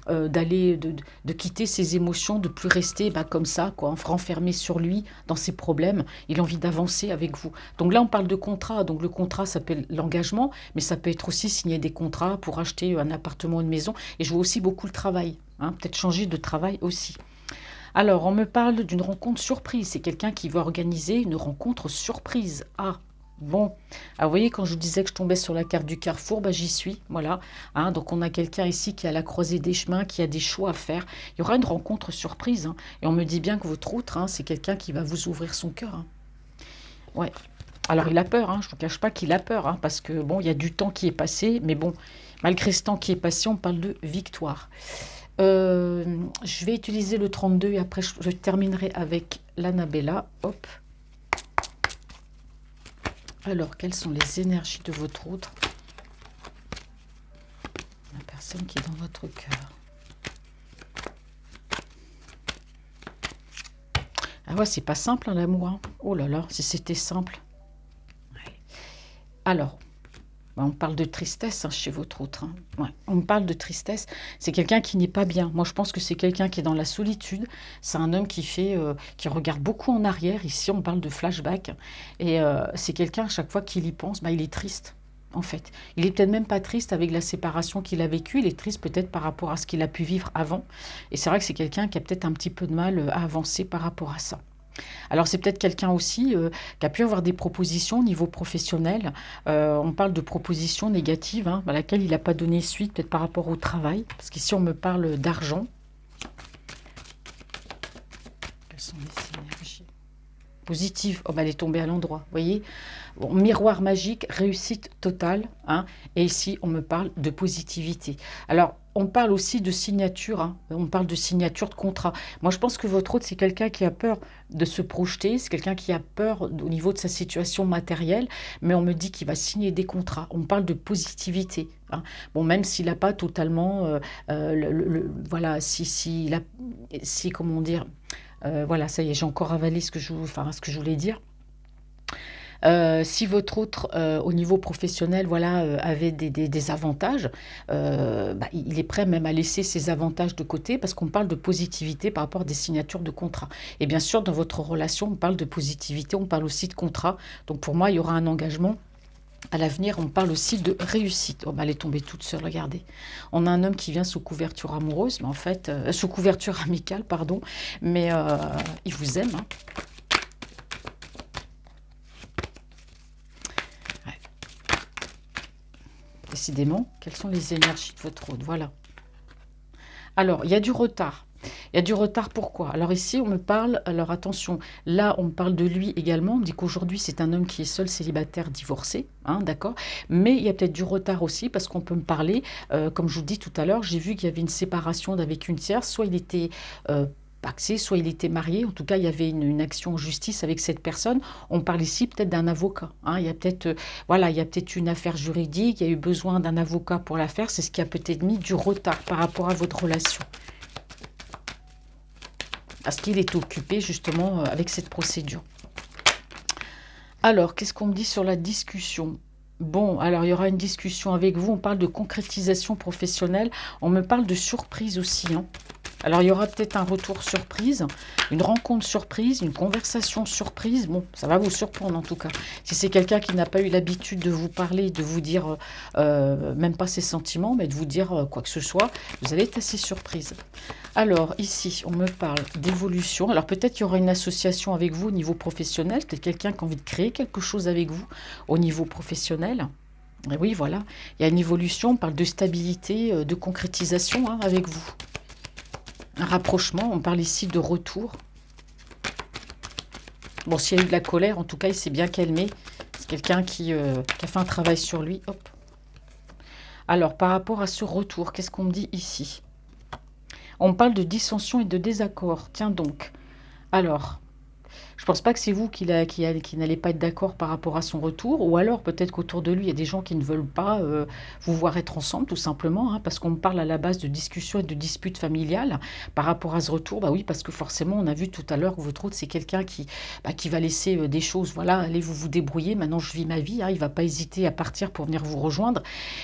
d'aller, de quitter ses émotions, de plus rester bah, comme ça, quoi, renfermé sur lui, dans ses problèmes. Il a envie d'avancer avec vous. Donc là, on parle de contrat. Donc le contrat s'appelle l'engagement, mais ça peut être aussi signer des contrats pour acheter un appartement, une maison. Et je vois aussi beaucoup le travail, hein, peut-être changer de travail aussi. Alors, on me parle d'une rencontre surprise. C'est quelqu'un qui va organiser une rencontre surprise. Ah, bon. Alors, vous voyez, quand je vous disais que je tombais sur la carte du carrefour, bah, j'y suis. Voilà. Hein, donc, on a quelqu'un ici qui est à la croisée des chemins, qui a des choix à faire. Il y aura une rencontre surprise, hein. Et on me dit bien que votre autre, hein, c'est quelqu'un qui va vous ouvrir son cœur, hein. Ouais. Alors, il a peur, hein, je ne vous cache pas qu'il a peur, hein, parce que, bon, il y a du temps qui est passé, mais bon, malgré ce temps qui est passé, on parle de victoire. Je vais utiliser le 32 et après je terminerai avec l'Annabella. Hop. Alors, quelles sont les énergies de votre autre? La personne qui est dans votre cœur. Ah ouais, c'est pas simple, hein, l'amour, hein. Oh là là, si c'était simple. Ouais. Alors, on parle de tristesse, hein, chez votre autre, hein. Ouais, on me parle de tristesse. C'est quelqu'un qui n'est pas bien. Moi, je pense que c'est quelqu'un qui est dans la solitude. C'est un homme qui regarde beaucoup en arrière. Ici, on parle de flashback. Et c'est quelqu'un, à chaque fois qu'il y pense, bah, il est triste, en fait. Il est peut-être même pas triste avec la séparation qu'il a vécue. Il est triste peut-être par rapport à ce qu'il a pu vivre avant. Et c'est vrai que c'est quelqu'un qui a peut-être un petit peu de mal à avancer par rapport à ça. Alors c'est peut-être quelqu'un aussi qui a pu avoir des propositions au niveau professionnel. On parle de propositions négatives, hein, à laquelle il n'a pas donné suite, peut-être par rapport au travail. Parce qu'ici on me parle d'argent. Quelles sont les énergies positives? Oh, bah, elle est tombée à l'endroit, vous voyez. Bon, miroir magique, réussite totale, hein. Et ici, on me parle de positivité. Alors, on parle aussi de signature, hein. On parle de signature de contrat. Moi, je pense que votre autre, c'est quelqu'un qui a peur de se projeter, c'est quelqu'un qui a peur au niveau de sa situation matérielle, mais on me dit qu'il va signer des contrats. On me parle de positivité, hein. Bon, même s'il n'a pas totalement, voilà, si, comment dire, voilà, ça y est, j'ai encore avalé ce que ce que je voulais dire. Si votre autre, au niveau professionnel, voilà, avait des avantages, bah, il est prêt même à laisser ses avantages de côté parce qu'on parle de positivité par rapport à des signatures de contrat. Et bien sûr, dans votre relation, on parle de positivité, on parle aussi de contrat. Donc pour moi, il y aura un engagement. À l'avenir, on parle aussi de réussite. Oh, bah, elle est tombée toute seule, regardez. On a un homme qui vient sous couverture amoureuse, mais en fait, sous couverture amicale, pardon, mais il vous aime, hein. Décidément, quelles sont les énergies de votre autre? Voilà. Alors, il y a du retard. Il y a du retard, pourquoi? Alors ici, on me parle, alors attention, là, on me parle de lui également, on me dit qu'aujourd'hui, c'est un homme qui est seul, célibataire, divorcé, hein, d'accord? Mais il y a peut-être du retard aussi, parce qu'on peut me parler, comme je vous dis tout à l'heure, j'ai vu qu'il y avait une séparation d'avec une tierce, soit il était pacsé, soit il était marié, en tout cas, il y avait une action en justice avec cette personne. On parle ici peut-être d'un avocat, hein, il y a peut-être, voilà, il y a peut-être une affaire juridique, il y a eu besoin d'un avocat pour la faire, c'est ce qui a peut-être mis du retard par rapport à votre relation. Parce qu'il est occupé justement avec cette procédure. Alors, qu'est-ce qu'on me dit sur la discussion? Bon, alors il y aura une discussion avec vous, on parle de concrétisation professionnelle, on me parle de surprise aussi, hein. Alors, il y aura peut-être un retour surprise, une rencontre surprise, une conversation surprise. Bon, ça va vous surprendre en tout cas. Si c'est quelqu'un qui n'a pas eu l'habitude de vous parler, de vous dire même pas ses sentiments, mais de vous dire quoi que ce soit, vous allez être assez surprise. Alors, ici, on me parle d'évolution. Alors, peut-être qu'il y aura une association avec vous au niveau professionnel, peut-être quelqu'un qui a envie de créer quelque chose avec vous au niveau professionnel. Et oui, voilà, il y a une évolution, on parle de stabilité, de concrétisation hein, avec vous. Un rapprochement, on parle ici de retour. Bon, s'il y a eu de la colère, en tout cas, il s'est bien calmé. C'est quelqu'un qui a fait un travail sur lui. Hop. Alors, par rapport à ce retour, qu'est-ce qu'on me dit ici? On me parle de dissension et de désaccord. Tiens donc. Alors, je pense pas que c'est vous qui n'allez pas être d'accord par rapport à son retour, ou alors peut-être qu'autour de lui, il y a des gens qui ne veulent pas vous voir être ensemble, tout simplement, hein, parce qu'on me parle à la base de discussions et de disputes familiales par rapport à ce retour. Bah oui, parce que forcément, on a vu tout à l'heure que votre autre, c'est quelqu'un qui va laisser des choses, voilà, allez vous débrouiller, maintenant je vis ma vie, hein, il va pas hésiter à partir pour venir vous rejoindre,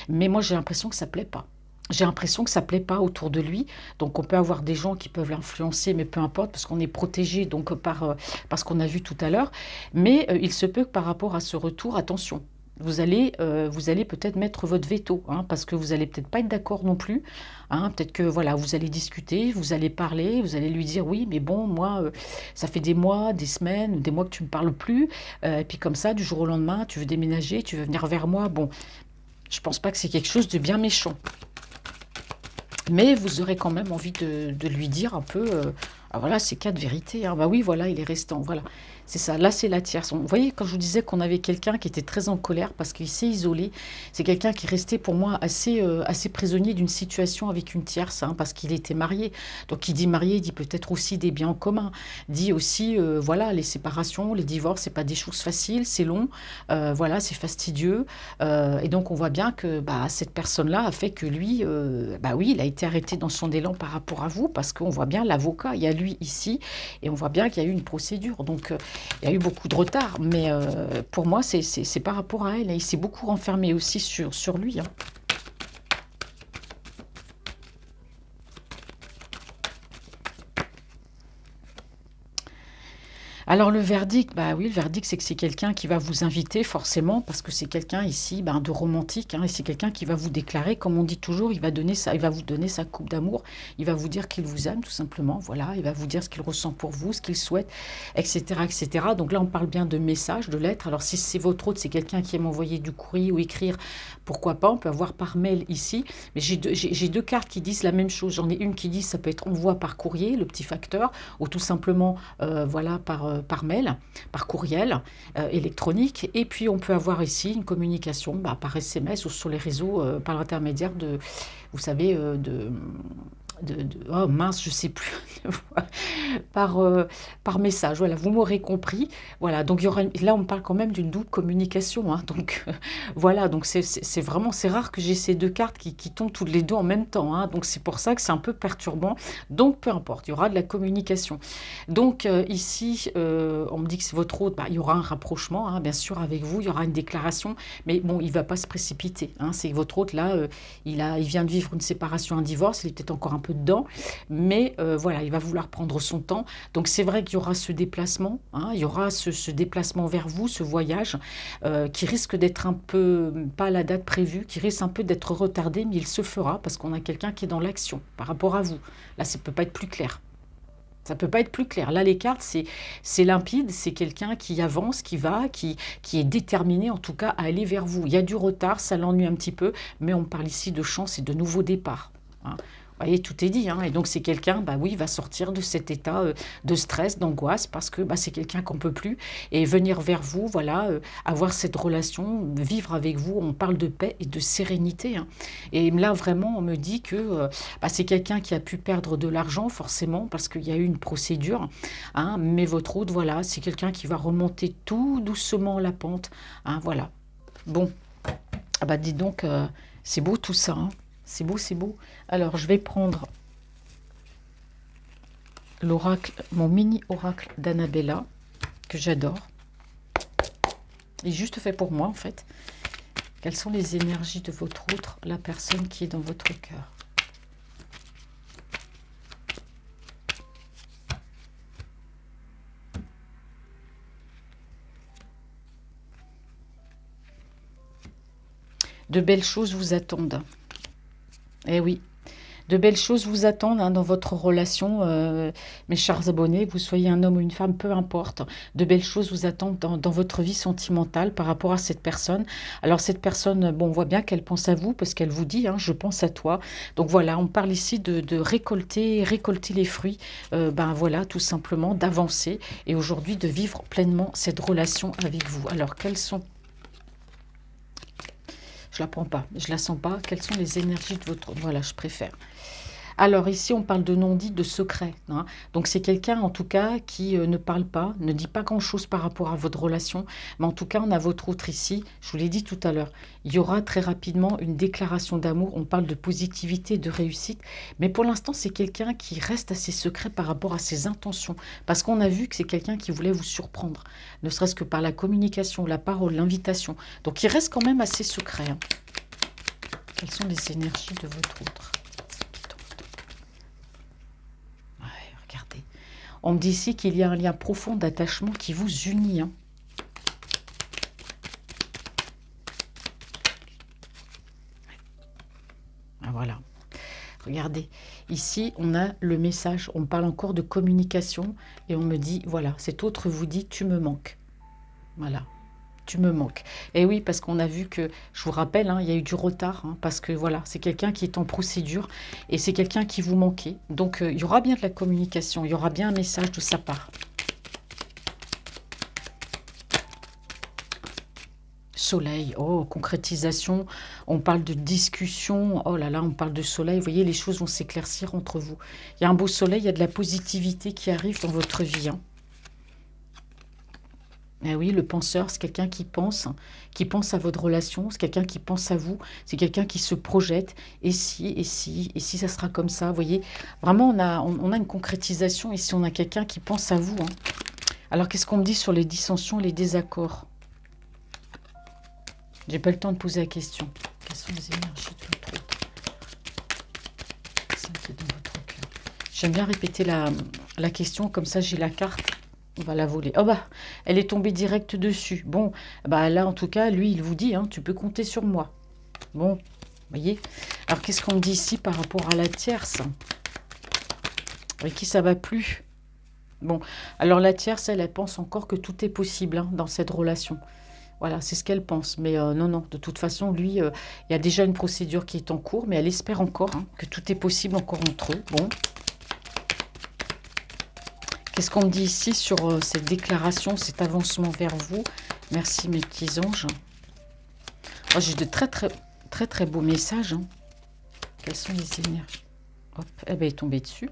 mais moi j'ai l'impression que ça plaît pas. J'ai l'impression que ça ne plaît pas autour de lui. Donc on peut avoir des gens qui peuvent l'influencer, mais peu importe, parce qu'on est protégé donc par ce qu'on a vu tout à l'heure. Mais il se peut que par rapport à ce retour, attention, vous allez peut-être mettre votre veto, hein, parce que vous allez peut-être pas être d'accord non plus. Hein, peut-être que voilà, vous allez discuter, vous allez parler, vous allez lui dire oui, mais bon, moi, ça fait des mois, des semaines, des mois que tu me parles plus. Et puis comme ça, du jour au lendemain, tu veux déménager, tu veux venir vers moi. Bon, je pense pas que c'est quelque chose de bien méchant. Mais vous aurez quand même envie de lui dire un peu, ah voilà, c'est quatre vérités, hein. Bah oui, voilà, il est restant, voilà. C'est ça, là c'est la tierce. Vous voyez, quand je vous disais qu'on avait quelqu'un qui était très en colère parce qu'il s'est isolé, c'est quelqu'un qui restait pour moi assez prisonnier d'une situation avec une tierce, hein, parce qu'il était marié. Donc qui dit marié, dit peut-être aussi des biens en commun, dit aussi, voilà, les séparations, les divorces, c'est pas des choses faciles, c'est long, voilà, c'est fastidieux. Et donc on voit bien que bah, cette personne-là a fait que lui, bah oui, il a été arrêté dans son élan par rapport à vous, parce qu'on voit bien l'avocat, il y a lui ici, et on voit bien qu'il y a eu une procédure. Donc il y a eu beaucoup de retard, mais pour moi, c'est par rapport à elle. Il s'est beaucoup renfermé aussi sur lui, hein. Alors le verdict, bah oui, le verdict, c'est que c'est quelqu'un qui va vous inviter forcément, parce que c'est quelqu'un ici ben, de romantique, hein, et c'est quelqu'un qui va vous déclarer, comme on dit toujours, il va vous donner sa coupe d'amour, il va vous dire qu'il vous aime tout simplement, voilà, il va vous dire ce qu'il ressent pour vous, ce qu'il souhaite, etc., etc. Donc là, on parle bien de messages, de lettres. Alors si c'est votre autre, c'est quelqu'un qui aime envoyer du courrier ou écrire, pourquoi pas, on peut avoir par mail ici, mais j'ai deux cartes qui disent la même chose. J'en ai une qui dit ça peut être envoi par courrier, le petit facteur, ou tout simplement voilà, par mail, par courriel électronique. Et puis on peut avoir ici une communication bah, par SMS ou sur les réseaux par l'intermédiaire de, vous savez, oh mince, je sais plus, par message. Voilà, vous m'aurez compris. Voilà, donc il y aura là on parle quand même d'une double communication, hein, donc voilà, donc c'est vraiment, c'est rare que j'ai ces deux cartes qui tombent toutes les deux en même temps, hein, donc c'est pour ça que c'est un peu perturbant. Donc peu importe, il y aura de la communication. Donc ici, on me dit que c'est votre hôte, bah, il y aura un rapprochement, hein, bien sûr, avec vous, il y aura une déclaration, mais bon, il ne va pas se précipiter, hein, c'est votre hôte là, il vient de vivre une séparation, un divorce, il est peut-être encore un peu dedans, mais voilà, il va vouloir prendre son temps. Donc c'est vrai qu'il y aura ce déplacement, hein, il y aura ce déplacement vers vous, ce voyage qui risque d'être un peu, pas à la date prévue, qui risque un peu d'être retardé, mais il se fera parce qu'on a quelqu'un qui est dans l'action par rapport à vous. Là, ça ne peut pas être plus clair. Ça ne peut pas être plus clair. Là, les cartes, c'est limpide, c'est quelqu'un qui avance, qui va, qui est déterminé en tout cas à aller vers vous. Il y a du retard, ça l'ennuie un petit peu, mais on parle ici de chance et de nouveau départ, hein. Vous voyez, tout est dit, hein. Et donc c'est quelqu'un, bah oui, va sortir de cet état de stress, d'angoisse, parce que bah, c'est quelqu'un qu'on peut plus, et venir vers vous, voilà, avoir cette relation, vivre avec vous, on parle de paix et de sérénité, hein. Et là, vraiment, on me dit que bah, c'est quelqu'un qui a pu perdre de l'argent, forcément, parce qu'il y a eu une procédure, hein, mais votre autre, voilà, c'est quelqu'un qui va remonter tout doucement la pente, hein, voilà. Bon, ah bah dis donc, c'est beau tout ça, hein. C'est beau, c'est beau. Alors, je vais prendre l'oracle, mon mini oracle d'Annabella, que j'adore. Il est juste fait pour moi, en fait. Quelles sont les énergies de votre autre, la personne qui est dans votre cœur? De belles choses vous attendent. Eh oui, de belles choses vous attendent, hein, dans votre relation, mes chers abonnés, vous soyez un homme ou une femme, peu importe. De belles choses vous attendent dans votre vie sentimentale par rapport à cette personne. Alors cette personne, bon, on voit bien qu'elle pense à vous parce qu'elle vous dit, hein, je pense à toi. Donc voilà, on parle ici de récolter les fruits, ben voilà, tout simplement, d'avancer et aujourd'hui de vivre pleinement cette relation avec vous. Alors quelles sont... Je la prends pas, je la sens pas. Quelles sont les énergies de votre... Voilà, je préfère. Alors ici, on parle de non-dit, de secret, hein. Donc c'est quelqu'un, en tout cas, qui ne parle pas, ne dit pas grand-chose par rapport à votre relation. Mais en tout cas, on a votre autre ici. Je vous l'ai dit tout à l'heure. Il y aura très rapidement une déclaration d'amour. On parle de positivité, de réussite. Mais pour l'instant, c'est quelqu'un qui reste assez secret par rapport à ses intentions. Parce qu'on a vu que c'est quelqu'un qui voulait vous surprendre. Ne serait-ce que par la communication, la parole, l'invitation. Donc il reste quand même assez secret, hein. Quelles sont les énergies de votre autre? Regardez. On me dit ici qu'il y a un lien profond d'attachement qui vous unit, hein. Ah, voilà. Regardez. Ici, on a le message. On parle encore de communication. Et on me dit, voilà, cet autre vous dit, tu me manques. Voilà. Tu me manques. Et oui, parce qu'on a vu que, je vous rappelle, hein, il y a eu du retard, hein, parce que voilà, c'est quelqu'un qui est en procédure et c'est quelqu'un qui vous manquait. Donc, il y aura bien de la communication, il y aura bien un message de sa part. Soleil, oh, concrétisation, on parle de discussion, oh là là, on parle de soleil, vous voyez, les choses vont s'éclaircir entre vous. Il y a un beau soleil, il y a de la positivité qui arrive dans votre vie, hein. Eh oui, le penseur, c'est quelqu'un qui pense à votre relation, c'est quelqu'un qui pense à vous, c'est quelqu'un qui se projette. Et si ça sera comme ça, vous voyez. Vraiment, on a une concrétisation ici, on a quelqu'un qui pense à vous, hein. Alors, qu'est-ce qu'on me dit sur les dissensions, les désaccords? J'ai pas le temps de poser la question. Quelles sont les énergies de votre autre? Celle qui est dans votre cœur. J'aime bien répéter la question, comme ça j'ai la carte. On va la voler. Oh bah, elle est tombée direct dessus. Bon, bah là, en tout cas, lui, il vous dit, hein, tu peux compter sur moi. Bon, vous voyez. Alors, qu'est-ce qu'on me dit ici par rapport à la tierce? Avec qui ça va plus? Bon, alors la tierce, elle pense encore que tout est possible, hein, dans cette relation. Voilà, c'est ce qu'elle pense. Mais non, non, de toute façon, lui, il y a déjà une procédure qui est en cours, mais elle espère encore, hein, que tout est possible encore entre eux. Bon. Qu'est-ce qu'on me dit ici sur cette déclaration, cet avancement vers vous? Merci mes petits anges. Oh, j'ai de très beaux messages, hein. Quelles sont les énergies? Hop, eh ben, elle est tombée dessus.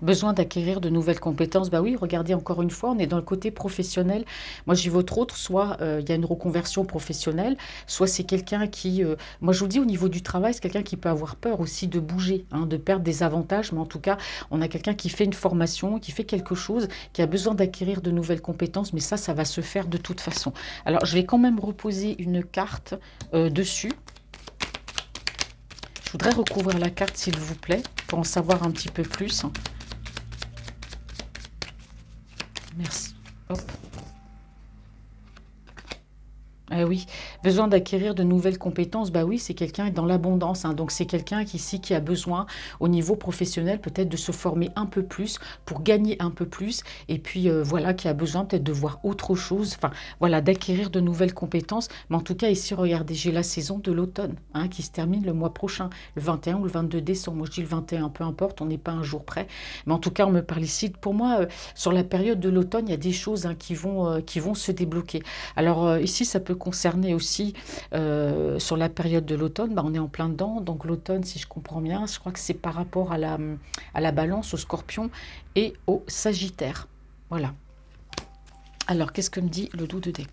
Besoin d'acquérir de nouvelles compétences. Bah oui, regardez, encore une fois, on est dans le côté professionnel. Moi, j'ai votre autre, soit il y a une reconversion professionnelle, soit c'est quelqu'un qui... moi, je vous dis, au niveau du travail, c'est quelqu'un qui peut avoir peur aussi de bouger, hein, de perdre des avantages. Mais en tout cas, on a quelqu'un qui fait une formation, qui fait quelque chose, qui a besoin d'acquérir de nouvelles compétences. Mais ça va se faire de toute façon. Alors, je vais quand même reposer une carte dessus. Je voudrais recouvrir la carte, s'il vous plaît, pour en savoir un petit peu plus. Merci. Hop. Eh oui, besoin d'acquérir de nouvelles compétences, bah oui, c'est quelqu'un dans l'abondance, hein. Donc c'est quelqu'un qui ici qui a besoin au niveau professionnel peut-être de se former un peu plus pour gagner un peu plus et puis voilà, qui a besoin peut-être de voir autre chose, enfin voilà, d'acquérir de nouvelles compétences. Mais en tout cas ici, regardez, j'ai la saison de l'automne hein, qui se termine le mois prochain, le 21 ou le 22 décembre. Moi je dis le 21, peu importe, on n'est pas un jour près. Mais en tout cas, on me parle ici, pour moi, sur la période de l'automne, il y a des choses hein, qui vont se débloquer. Alors ici, ça peut concerner aussi sur la période de l'automne, bah, on est en plein dedans, donc l'automne, si je comprends bien, je crois que c'est par rapport à la balance, au scorpion et au sagittaire. Voilà. Alors, qu'est-ce que me dit le dos de deck?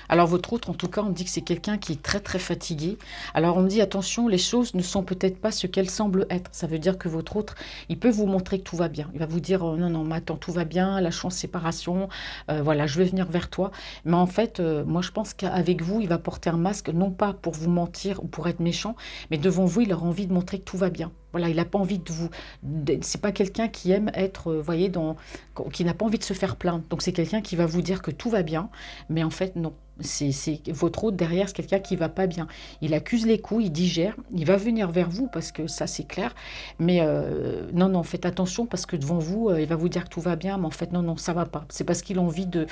Alors votre autre, en tout cas, on me dit que c'est quelqu'un qui est très très fatigué. Alors on me dit attention, les choses ne sont peut-être pas ce qu'elles semblent être. Ça veut dire que votre autre, il peut vous montrer que tout va bien. Il va vous dire non, non, mais attends, tout va bien, la chance séparation, voilà, je vais venir vers toi. Mais en fait, moi je pense qu'avec vous, il va porter un masque, non pas pour vous mentir ou pour être méchant, mais devant vous, il aura envie de montrer que tout va bien. Voilà, il n'a pas envie de vous. C'est pas quelqu'un qui aime être, voyez, qui n'a pas envie de se faire plaindre. Donc c'est quelqu'un qui va vous dire que tout va bien, mais en fait non. C'est votre autre derrière, c'est quelqu'un qui va pas bien. Il accuse les coups, il digère, il va venir vers vous parce que ça c'est clair. Mais non, non, faites attention parce que devant vous, il va vous dire que tout va bien, mais en fait non, non, ça va pas. C'est parce qu'il a envie de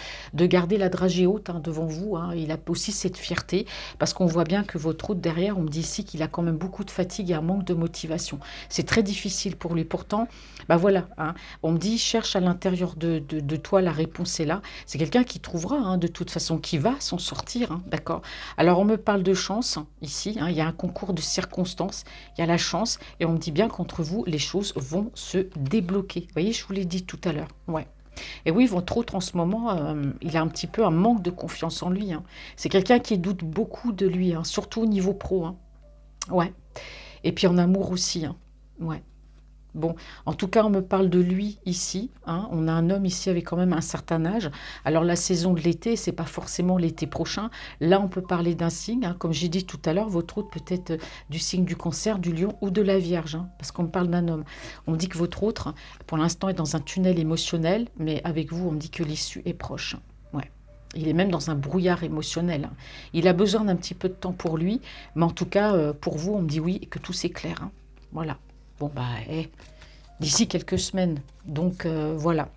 garder la dragée haute hein, devant vous. Hein. Il a aussi cette fierté parce qu'on voit bien que votre autre derrière, on me dit ici qu'il a quand même beaucoup de fatigue et un manque de motivation. C'est très difficile pour lui. Pourtant, bah voilà, hein, on me dit cherche à l'intérieur de toi, la réponse est là. C'est quelqu'un qui trouvera hein, de toute façon, qui va s'en sortir, hein, d'accord. Alors on me parle de chance ici, hein, il y a un concours de circonstances, il y a la chance et on me dit bien qu'entre vous, les choses vont se débloquer. Vous voyez, je vous l'ai dit tout à l'heure, ouais. Et oui, votre autre en ce moment, il a un petit peu un manque de confiance en lui. Hein. C'est quelqu'un qui doute beaucoup de lui, hein, surtout au niveau pro. Hein. Ouais. Et puis en amour aussi. Hein. Ouais. Bon, en tout cas, on me parle de lui ici. Hein. On a un homme ici avec quand même un certain âge. Alors la saison de l'été, c'est pas forcément l'été prochain. Là, on peut parler d'un signe. Hein. Comme j'ai dit tout à l'heure, votre autre peut être du signe du Cancer, du Lion ou de la Vierge. Hein, parce qu'on me parle d'un homme. On me dit que votre autre, pour l'instant, est dans un tunnel émotionnel, mais avec vous, on me dit que l'issue est proche. Ouais. Il est même dans un brouillard émotionnel. Hein. Il a besoin d'un petit peu de temps pour lui, mais en tout cas, pour vous, on me dit oui et que tout s'éclaire. Hein. Voilà. Bon, bah, d'ici quelques semaines. Donc, voilà.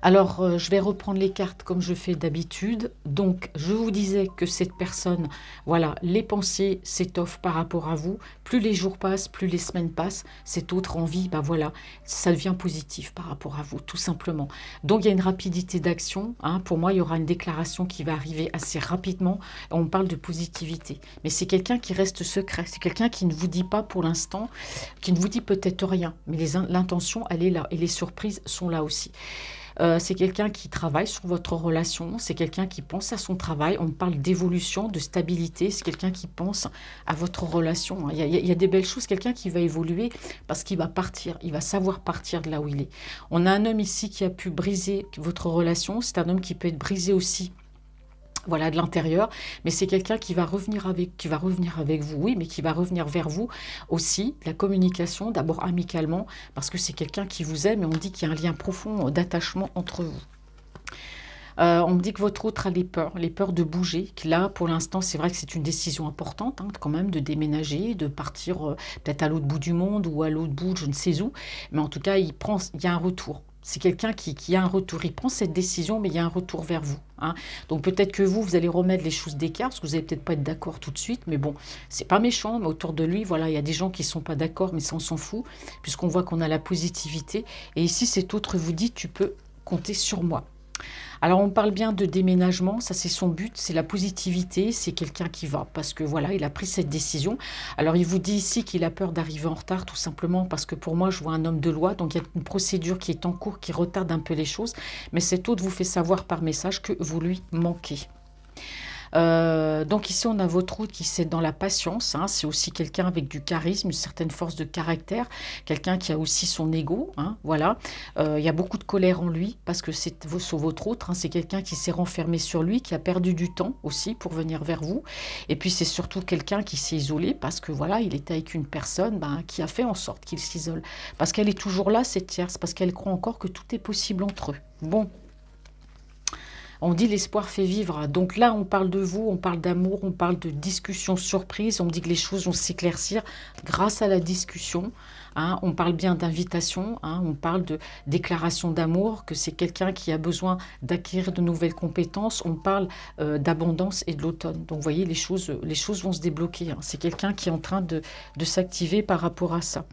Alors, je vais reprendre les cartes comme je fais d'habitude. Donc, je vous disais que cette personne, voilà, les pensées s'étoffent par rapport à vous. Plus les jours passent, plus les semaines passent, cette autre envie, bah voilà, ça devient positif par rapport à vous, tout simplement. Donc, il y a une rapidité d'action. Hein. Pour moi, il y aura une déclaration qui va arriver assez rapidement. On parle de positivité. Mais c'est quelqu'un qui reste secret. C'est quelqu'un qui ne vous dit pas pour l'instant, qui ne vous dit peut-être rien. Mais l'intention, elle est là. Et les surprises sont là aussi. C'est quelqu'un qui travaille sur votre relation, c'est quelqu'un qui pense à son travail, on parle d'évolution, de stabilité, c'est quelqu'un qui pense à votre relation. Il y a des belles choses, quelqu'un qui va évoluer parce qu'il va partir, il va savoir partir de là où il est. On a un homme ici qui a pu briser votre relation, c'est un homme qui peut être brisé aussi voilà, de l'intérieur, mais c'est quelqu'un qui va revenir avec vous, oui, mais qui va revenir vers vous aussi, la communication, d'abord amicalement, parce que c'est quelqu'un qui vous aime, et on dit qu'il y a un lien profond d'attachement entre vous. On me dit que votre autre a les peurs de bouger, que là, pour l'instant, c'est vrai que c'est une décision importante, hein, quand même, de déménager, de partir peut-être à l'autre bout du monde, ou à l'autre bout, je ne sais où, mais en tout cas, il y a un retour. C'est quelqu'un qui a un retour. Il prend cette décision, mais il y a un retour vers vous. Hein. Donc peut-être que vous allez remettre les choses d'écart, parce que vous n'allez peut-être pas être d'accord tout de suite, mais bon, c'est pas méchant, mais autour de lui, voilà, il y a des gens qui ne sont pas d'accord, mais ça, on s'en fout, puisqu'on voit qu'on a la positivité. Et ici, cet autre vous dit, tu peux compter sur moi. Alors on parle bien de déménagement, ça c'est son but, c'est la positivité, c'est quelqu'un qui va, parce que voilà, il a pris cette décision. Alors il vous dit ici qu'il a peur d'arriver en retard, tout simplement parce que pour moi je vois un homme de loi, donc il y a une procédure qui est en cours, qui retarde un peu les choses, mais cet autre vous fait savoir par message que vous lui manquez. Donc ici on a votre autre qui c'est dans la patience, hein, c'est aussi quelqu'un avec du charisme, une certaine force de caractère, quelqu'un qui a aussi son ego, hein, voilà. Il y a beaucoup de colère en lui parce que c'est sur votre autre, hein, c'est quelqu'un qui s'est renfermé sur lui, qui a perdu du temps aussi pour venir vers vous, et puis c'est surtout quelqu'un qui s'est isolé parce que voilà, il était avec une personne qui a fait en sorte qu'il s'isole, parce qu'elle est toujours là cette tierce, parce qu'elle croit encore que tout est possible entre eux. Bon. On dit l'espoir fait vivre. Donc là, on parle de vous, on parle d'amour, on parle de discussion surprise. On me dit que les choses vont s'éclaircir grâce à la discussion. Hein. On parle bien d'invitation, hein. On parle de déclaration d'amour, que c'est quelqu'un qui a besoin d'acquérir de nouvelles compétences. On parle d'abondance et de l'automne. Donc vous voyez, les choses vont se débloquer. Hein. C'est quelqu'un qui est en train de s'activer par rapport à ça.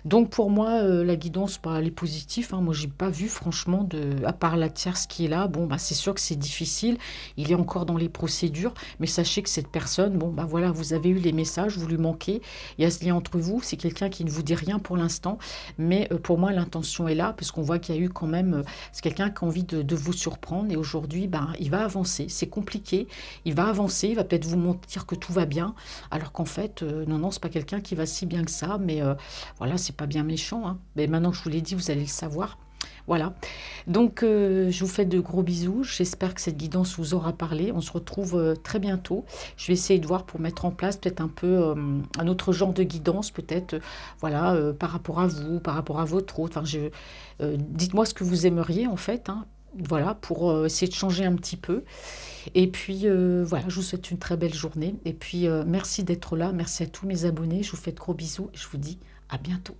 Donc pour moi, la guidance, bah, elle est positive. Hein. Moi, j'ai pas vu franchement, à part la tierce qui est là, bon, bah, c'est sûr que c'est difficile. Il est encore dans les procédures, mais sachez que cette personne, bon, bah voilà, vous avez eu les messages, vous lui manquez. Il y a ce lien entre vous. C'est quelqu'un qui ne vous dit rien pour l'instant, mais pour moi, l'intention est là, parce qu'on voit qu'il y a eu quand même, c'est quelqu'un qui a envie de vous surprendre. Et aujourd'hui, bah, il va avancer. C'est compliqué. Il va avancer. Il va peut-être vous mentir que tout va bien, alors qu'en fait, non, non, c'est pas quelqu'un qui va si bien que ça, mais voilà, c'est pas bien méchant, hein. Mais maintenant que je vous l'ai dit, vous allez le savoir. Voilà. Donc, je vous fais de gros bisous. J'espère que cette guidance vous aura parlé. On se retrouve très bientôt. Je vais essayer de voir pour mettre en place peut-être un peu un autre genre de guidance, peut-être, voilà, par rapport à vous, par rapport à votre autre. Enfin, dites-moi ce que vous aimeriez, en fait, hein. Voilà, pour essayer de changer un petit peu. Et puis, voilà, je vous souhaite une très belle journée. Et puis, merci d'être là. Merci à tous mes abonnés. Je vous fais de gros bisous et je vous dis à bientôt.